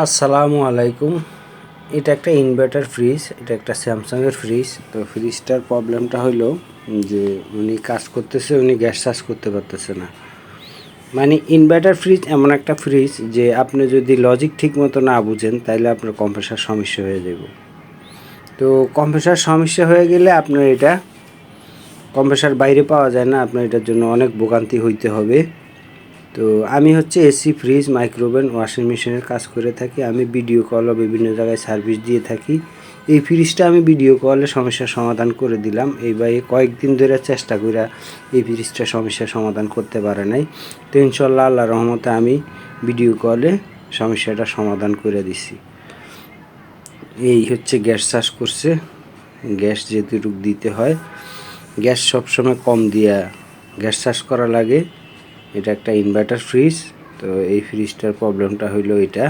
আসসালামু আলাইকুম। এটা একটা ইনভার্টার ফ্রিজ, এটা একটা স্যামসাংয়ের ফ্রিজ। তো ফ্রিজটার প্রবলেমটা হলো যে উনি কাজ করতেছে, উনি গ্যাস চার্জ করতে পারতেছে না। মানে ইনভার্টার ফ্রিজ এমন একটা ফ্রিজ যে আপনি যদি লজিক ঠিক মতো না বুঝেন তাহলে আপনার কম্প্রেসার সমস্যা হয়ে যাবে। তো কম্প্রেসার সমস্যা হয়ে গেলে আপনার এটা কম্প্রেসার বাইরে পাওয়া যায় না, আপনার এটার জন্য অনেক ভোগান্তি হইতে হবে। তো আমি হচ্ছে এসি, ফ্রিজ, মাইক্রোওভেন, ওয়াশিং মেশিনের কাজ করে থাকি। আমি ভিডিও কলও বিভিন্ন জায়গায় সার্ভিস দিয়ে থাকি। এই ফ্রিজটা আমি ভিডিও কলে সমস্যার সমাধান করে দিলাম। এই ভাই কয়েকদিন ধরে চেষ্টা করে এই ফ্রিজটা সমস্যার সমাধান করতে পারে নাই। তো ইনশাল্লাহ আল্লাহর রহমতে আমি ভিডিও কলে সমস্যাটা সমাধান করে দিছি। এই হচ্ছে গ্যাস চাষ করছে, গ্যাস যেটুকু দিতে হয়, গ্যাস সবসময় কম দিয়া গ্যাস চাষ করা লাগে। এটা একটা ইনভার্টার ফ্রিজ। তো এই ফ্রিজটার প্রবলেমটা হইলো এটা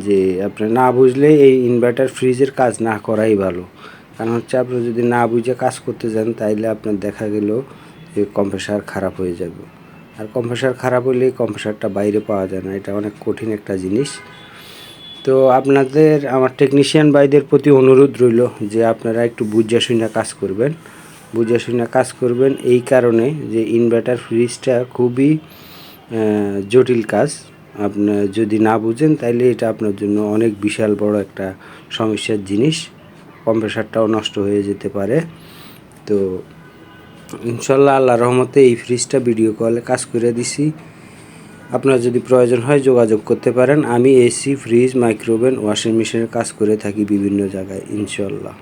যে আপনি না বুঝলে এই ইনভার্টার ফ্রিজের কাজ না করাই ভালো। কারণ হচ্ছে আপনি যদি না বুঝে কাজ করতে যান তাইলে আপনার দেখা গেল যে কম্প্রেসার খারাপ হয়ে যাবে। আর কম্প্রেসার খারাপ হলে কম্প্রেসারটা বাইরে পাওয়া যায় না, এটা অনেক কঠিন একটা জিনিস। তো আপনাদের আমার টেকনিশিয়ান ভাইদের প্রতি অনুরোধ রইল যে আপনারা একটু বুঝে শুনে কাজ করবেন, বুঝে শুনে কাজ করবেন। এই কারণে যে ইনভার্টার ফ্রিজটা খুবই জটিল কাজ। আপনার যদি না বুঝেন তাইলে এটা আপনার জন্য অনেক বিশাল বড় একটা সমস্যার জিনিস। কম্প্রেসারটাও নষ্ট হয়ে যেতে পারে। তো ইনশাল্লাহ আল্লাহর রহমতে এই ফ্রিজটা ভিডিও কলে কাজ করে দিছি। আপনার যদি প্রয়োজন হয় যোগাযোগ করতে পারেন। আমি এসি, ফ্রিজ, মাইক্রোওভেন, ওয়াশিং মেশিনের কাজ করে থাকি বিভিন্ন জায়গায় ইনশাল্লাহ।